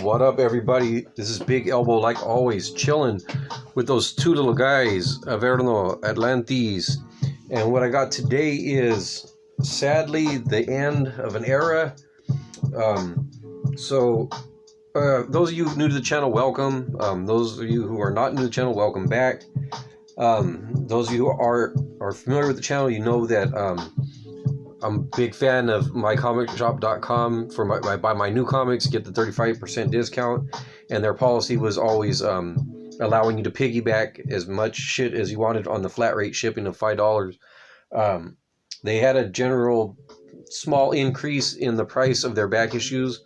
What up, everybody? This is Big Elbow, like always, chilling with those two little guys, Averno, Atlantis. And what I got today is, sadly, the end of an era. Those of you new to the channel, welcome. Those of you who are not new to the channel, welcome back. Those of you who are familiar with the channel, you know that I'm a big fan of mycomicshop.com. For buy my new comics, get the 35% discount, and their policy was always allowing you to piggyback as much shit as you wanted on the flat rate shipping of $5. They had a general small increase in the price of their back issues.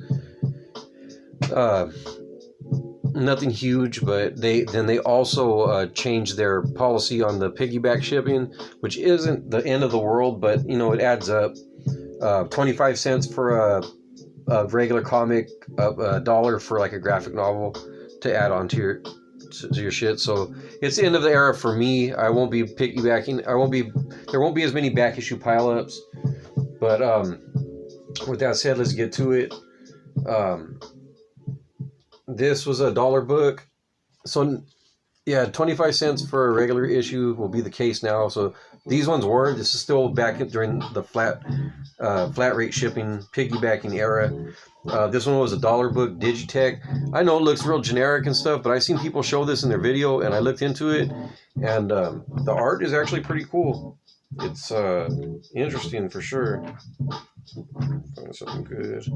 Nothing huge, but they also changed their policy on the piggyback shipping, which isn't the end of the world, but you know, it adds up. 25 cents for a regular comic, $1 for like a graphic novel to add on to your shit. So it's the end of the era for me. I won't be piggybacking. There won't be as many back issue pileups. But with that said, let's get to it. This was a $1 book, so yeah, 25 cents for a regular issue will be the case now. So these ones weren't. This is still back during the flat rate shipping piggybacking era. This one was a $1 book, Digitech. I know it looks real generic and stuff, but I've seen people show this in their video, and I looked into it, and the art is actually pretty cool. It's interesting for sure. Find something good.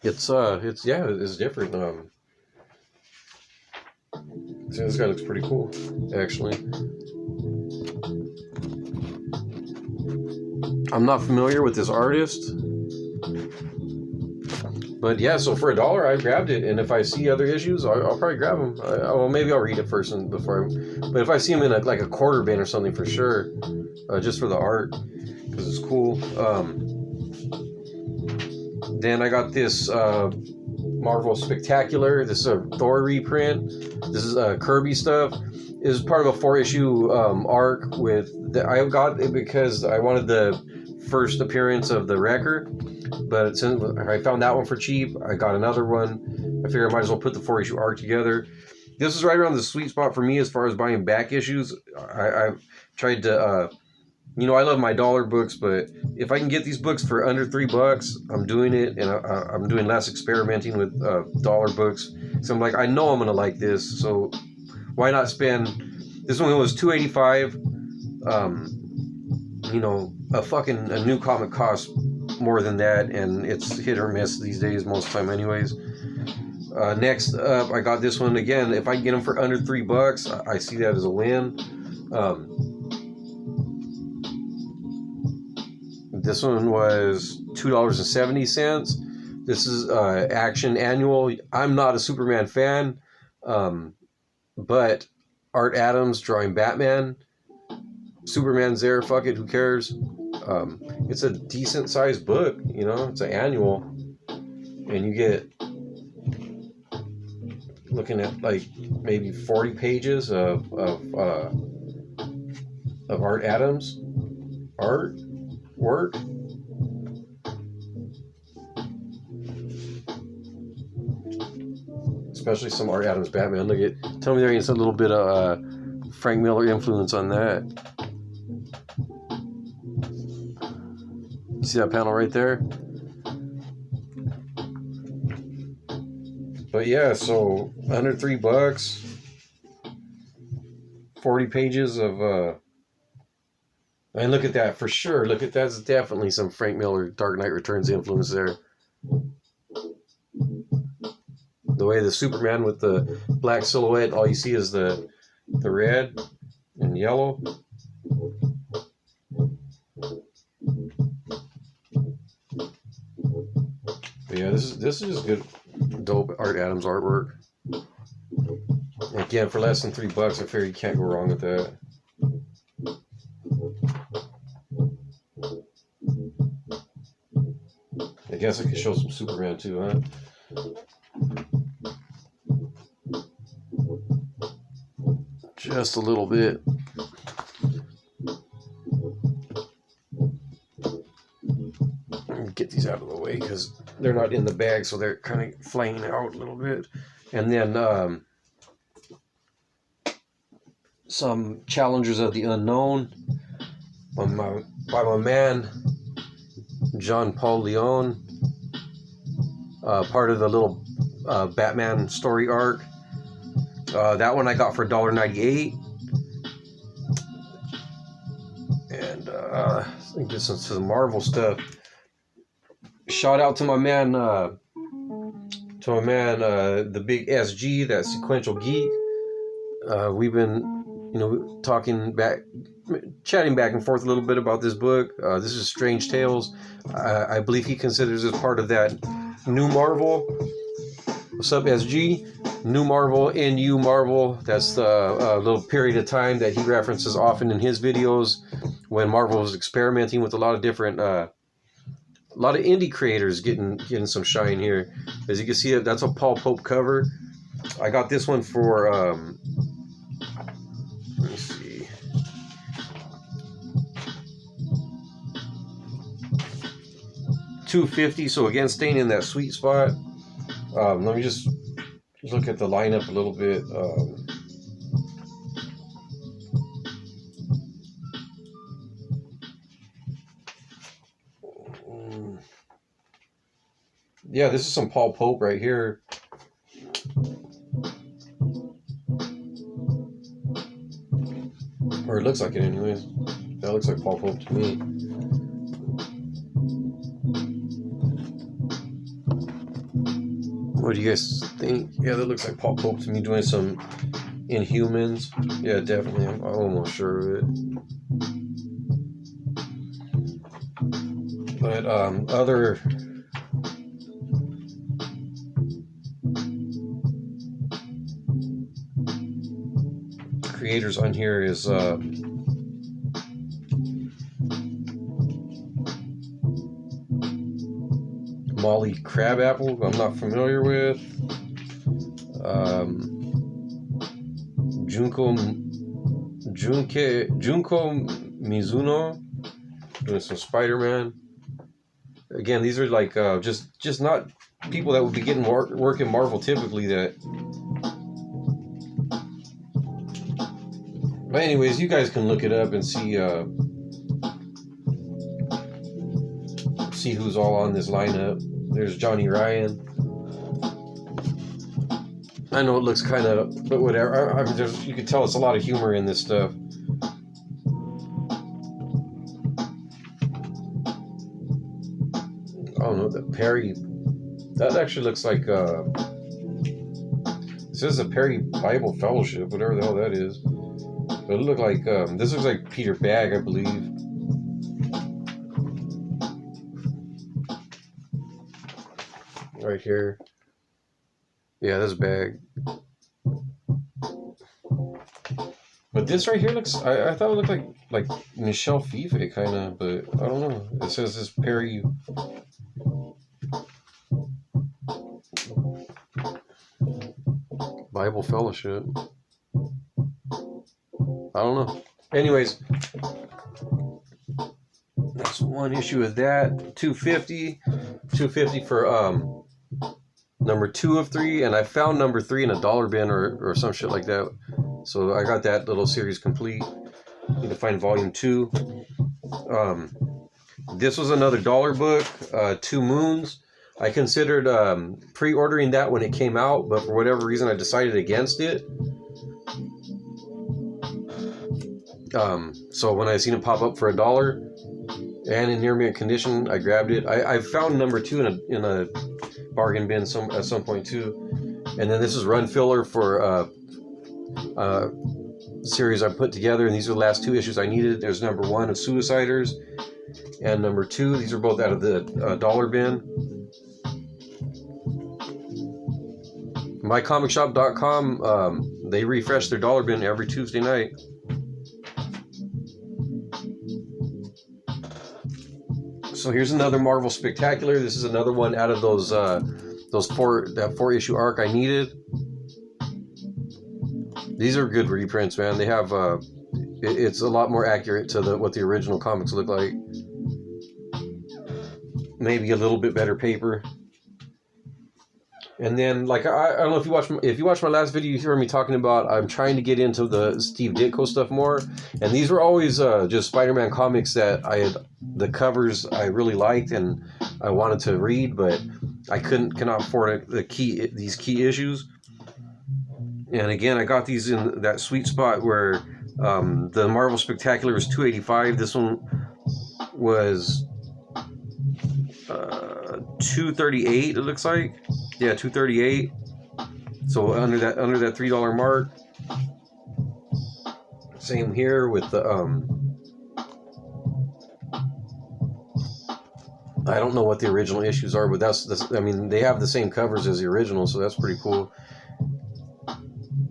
It's different. See, this guy looks pretty cool, actually. I'm not familiar with this artist, but yeah, so for $1 I grabbed it, and if I see other issues, I'll probably grab them. Well, maybe I'll read it first but if I see them in like a quarter bin or something, for sure, just for the art, because it's cool. Then I got this Marvel Spectacular. This is a Thor reprint. This is Kirby stuff. This is part of a 4-issue arc I got it because I wanted the first appearance of the Wrecker, but since I found that one for cheap, I got another one. I figured I might as well put the 4-issue arc together. This is right around the sweet spot for me as far as buying back issues. I've tried to, I love my $1 books, but if I can get these books for under $3, I'm doing it, and I'm doing less experimenting with $1 books. So I'm like, I know I'm gonna like this, so why not spend? This one was $2.85. A new comic costs more than that, and it's hit or miss these days most of the time anyways. Next up, I got this one again. If I can get them for under $3, I see that as a win. This one was $2.70. This is Action Annual. I'm not a Superman fan, but Art Adams drawing Batman. Superman's there, fuck it, who cares? It's a decent sized book, it's an annual, and you get looking at like maybe 40 pages of Art Adams art work. Especially some Art Adams Batman. Tell me there ain't a little bit of Frank Miller influence on that. See that panel right there? But yeah, so under $3, 40 pages of and look at that for sure. That's definitely some Frank Miller Dark Knight Returns influence there. The way the Superman with the black silhouette, all you see is the red and yellow. But yeah, this is just good, dope Art Adams artwork. Again, for less than $3, I figure you can't go wrong with that. guess I could show some Superman too, huh? Just a little bit. Get these out of the way because they're not in the bag, so they're kind of flaying out a little bit. And then some Challengers of the Unknown by my man John Paul Leon, part of the little Batman story arc. That one I got for $1.98. And get some to the Marvel stuff. Shout out to my man, the big SG, that Sequential Geek. We've been, chatting back and forth a little bit about this book. This is Strange Tales. I believe he considers it part of that New Marvel. What's up, SG? New Marvel, NU Marvel. That's the little period of time that he references often in his videos when Marvel was experimenting with a lot of different. A lot of indie creators getting some shine here. As you can see, that's a Paul Pope cover. I got this one for let me see, $2.50. So again, staying in that sweet spot. Let me just look at the lineup a little bit. Yeah, this is some Paul Pope right here. Or it looks like it anyways. That looks like Paul Pope to me. What do you guys think? Yeah, that looks like Paul Pope to me, doing some Inhumans. Yeah, definitely. I'm almost sure of it. But other creators on here is Molly Crabapple, I'm not familiar with. Junko Mizuno, doing some Spider-Man. Again, these are like just not people that would be getting work in Marvel typically. But anyways, you guys can look it up and see who's all on this lineup. There's Johnny Ryan. I know it looks kind of, but whatever. I mean, you can tell it's a lot of humor in this stuff. I don't know, the Perry. That actually looks like this is a Perry Bible Fellowship, whatever the hell that is. But it looked like this looks like Peter Bagg, I believe. Right here. Yeah, this Bagg. But this right here looks, I thought it looked like Michelle Fife kind of, but I don't know. It says this Perry Bible Fellowship. I don't know. Anyways, that's one issue of that. $2.50 for number 2 of 3, and I found number 3 in a dollar bin or some shit like that. So I got that little series complete. Need to find volume 2. This was another dollar book, Two Moons. I considered pre-ordering that when it came out, but for whatever reason I decided against it. So when I seen it pop up for $1 and in near mint condition, I grabbed it. I found number 2 in a bargain bin at some point too. And then this is run filler for series I put together, and these are the last 2 issues I needed. There's number 1 of Suiciders and number 2. These are both out of the dollar bin. MyComicShop.com, they refresh their dollar bin every Tuesday night. So here's another Marvel Spectacular. This is another one out of that 4-issue arc I needed. These are good reprints, man. They have it's a lot more accurate to what the original comics look like. Maybe a little bit better paper. And then, like, I don't know if you watched my last video, you heard me talking about I'm trying to get into the Steve Ditko stuff more. And these were always just Spider-Man comics that the covers I really liked and I wanted to read, but I cannot afford these key issues. And again, I got these in that sweet spot where the Marvel Spectacular was $285. This one was $238. It looks like, yeah, $238. So under that $3 mark. Same here with the I don't know what the original issues are, but that's I mean, they have the same covers as the original, so that's pretty cool.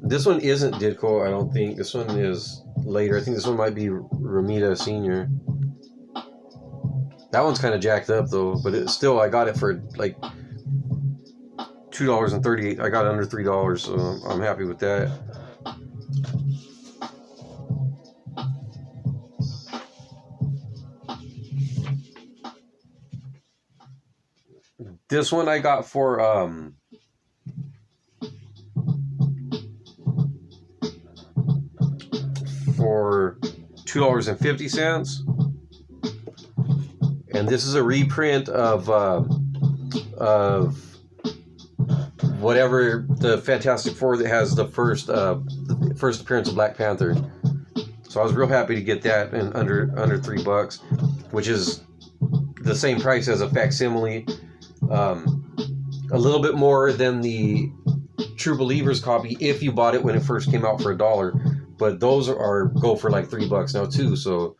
This one isn't Ditko, I don't think. This one is later. I think this one might be Romita Sr. That one's kind of jacked up, though. But still, I got it for like $2.38. I got it under $3, so I'm happy with that. This one I got for $2.50, and this is a reprint of whatever the Fantastic Four that has the first appearance of Black Panther. So I was real happy to get that in under $3, which is the same price as a facsimile. A little bit more than the True Believers copy if you bought it when it first came out for $1. But those go for like $3 now too. So,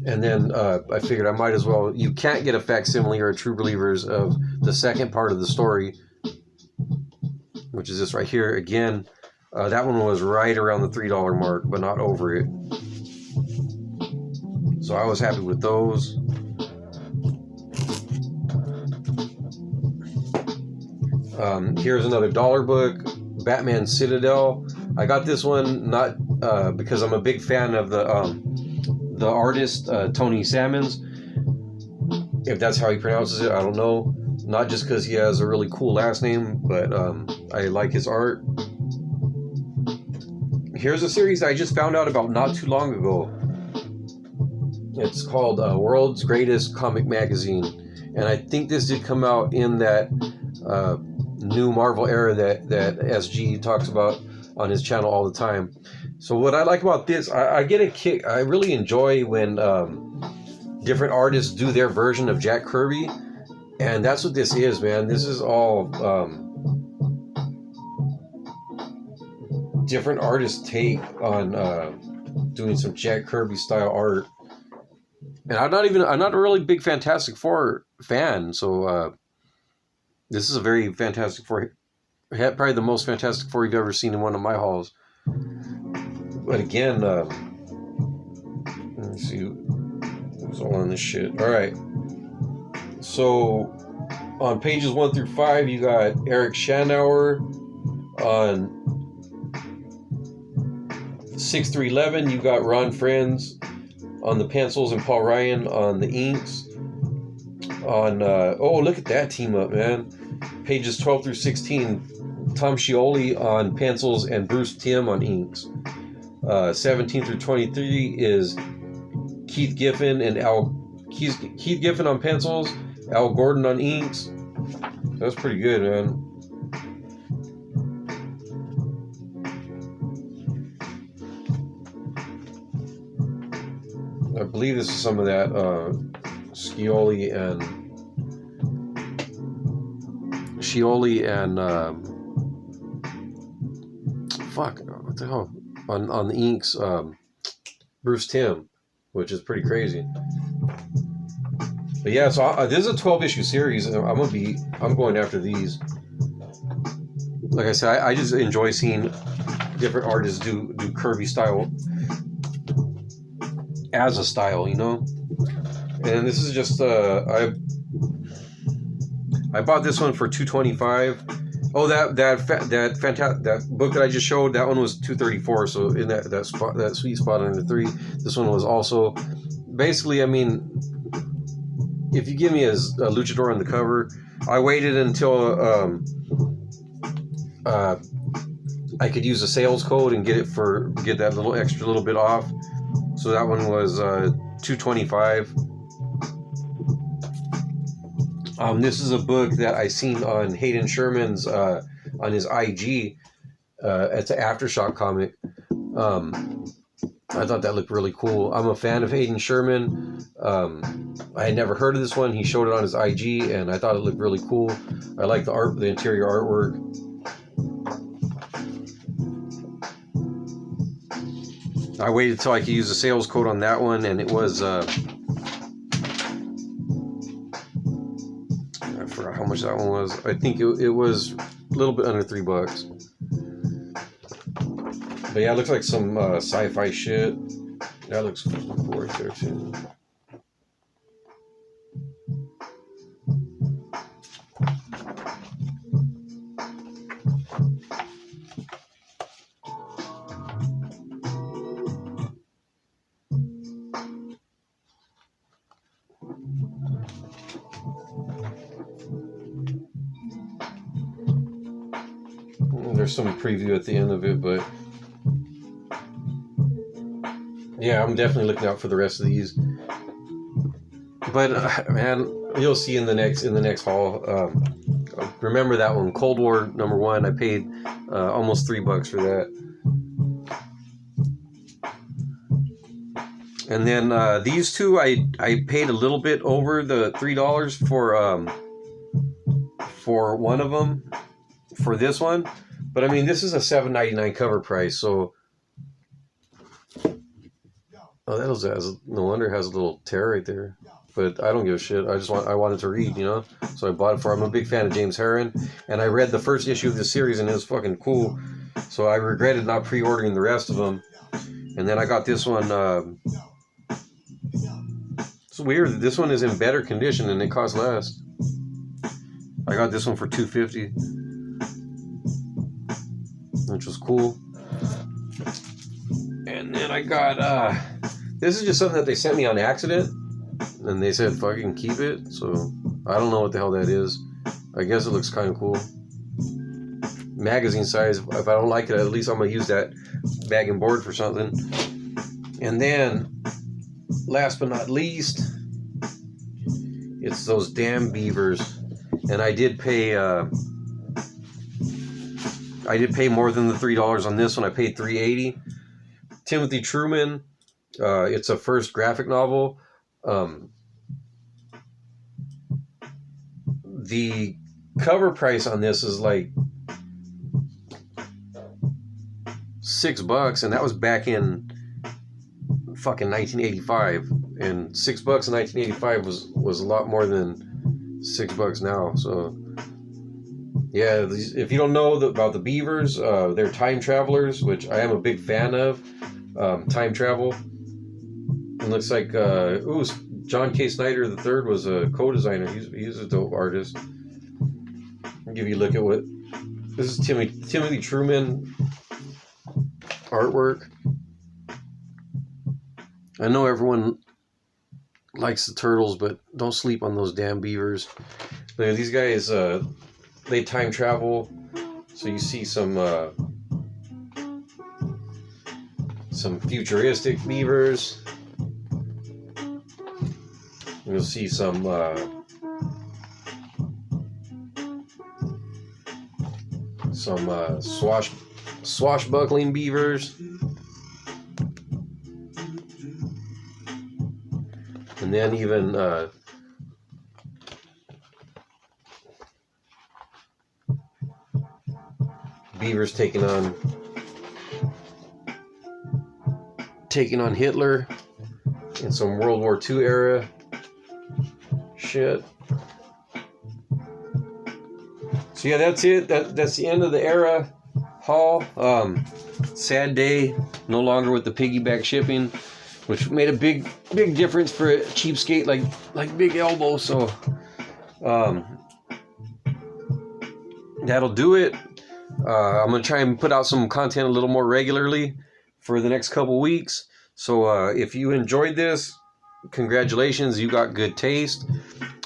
and then I figured I might as well. You can't get a facsimile or a True Believers of the second part of the story, which is this right here. Again, that one was right around the $3 mark, but not over it. So I was happy with those. Here's another dollar book, Batman Citadel. I got this one not because I'm a big fan of the artist Tony Salmons. If that's how he pronounces it, I don't know. Not just because he has a really cool last name, but I like his art. Here's a series I just found out about not too long ago. It's called World's Greatest Comic Magazine, and I think this did come out in that new Marvel era that SG talks about on his channel all the time. So what I like about this, I get a kick. I really enjoy when different artists do their version of Jack Kirby, and that's what this is, man. This is all different artists' take on doing some Jack Kirby style art. And I'm not a really big Fantastic Four fan, so this is a very Fantastic Four, probably the most Fantastic Four you've ever seen in one of my hauls. But again, let me see who's all on this shit. All right, so on pages 1 through 5, you got Eric Schanauer. On 6 through 11, you got Ron Friends on the pencils and Paul Ryan on the inks. On oh, look at that team up, man. Pages 12 through 16, Tom Scioli on pencils and Bruce Timm on inks. 17 through 23 is Keith Giffen on pencils, Al Gordon on inks. That's pretty good, man. I believe this is some of that Scioli and fuck, what the hell, on the inks, Bruce Timm, which is pretty crazy. But yeah, so this is a 12-issue series, and I'm going after these. Like I said, I just enjoy seeing different artists do Kirby style as a style, you know. And this is just I bought this one for $225. Oh, that book that I just showed, that one was $234. So in that sweet spot under 3, this one was also basically. I mean, if you give me a luchador on the cover, I waited until I could use a sales code and get that little bit off. So that one was $225. This is a book that I seen on Hayden Sherman's on his IG. It's an Aftershock comic. I thought that looked really cool. I'm a fan of Hayden Sherman. I had never heard of this one. He showed it on his IG, and I thought it looked really cool. I like the interior artwork. I waited till I could use a sales code on that one, and it was I forgot how much that one was. I think it was a little bit under $3. But yeah, it looks like some sci-fi shit. That looks cool right there too. There's some preview at the end of it, but yeah, I'm definitely looking out for the rest of these. But man, you'll see in the next haul. Remember that one, Cold War #1. I paid almost $3 for that. And then these two, I paid a little bit over the $3 for one of them, for this one. But I mean, this is a $7.99 cover price, so. Oh, no wonder it has a little tear right there. But I don't give a shit. I wanted to read, you know. So I bought it for. I'm a big fan of James Herron, and I read the first issue of this series, and it was fucking cool. So I regretted not pre-ordering the rest of them. And then I got this one. It's weird. This one is in better condition, and it costs less. I got this one for $250, which was cool. And then I got this is just something that they sent me on accident, and they said fucking keep it. So I don't know what the hell that is. I guess it looks kind of cool. Magazine size. If I don't like it, at least I'm gonna use that bag and board for something. And then, last but not least, it's those damn beavers. And I did pay more than the $3 on this one. I paid $3.80. Timothy Truman. It's a first graphic novel. The cover price on this is like $6, and that was back in fucking 1985. And $6 in 1985 was a lot more than $6 now. So yeah, if you don't know about the beavers, they're time travelers, which I am a big fan of. Time travel. It looks like John K. Snyder III was a co-designer. He's a dope artist. I'll give you a look at what this is. Timothy Truman artwork. I know everyone likes the turtles, but don't sleep on those damn beavers. These guys, they time travel. So you see some futuristic beavers. You'll see some swashbuckling beavers, and then even beavers taking on Hitler in some World War II era shit. So yeah, that's it. That's the end of the era haul. Sad day, no longer with the piggyback shipping. which made a big difference for a cheapskate like Big Elbow. So that'll do it. I'm gonna try and put out some content a little more regularly for the next couple weeks. So if you enjoyed this, congratulations, you got good taste.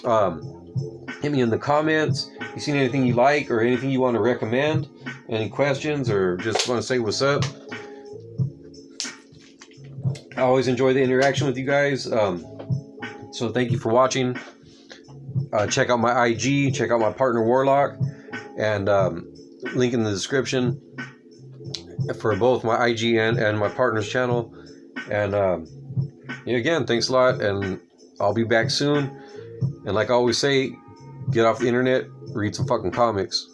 Hit me in the comments. You seen anything you like or anything you want to recommend? Any questions or just want to say what's up? I always enjoy the interaction with you guys. So thank you for watching. Check out my IG. Check out my partner War.lock. And link in the description for both my IG and my partner's channel. And again, thanks a lot. And I'll be back soon. And like I always say, get off the internet, read some fucking comics.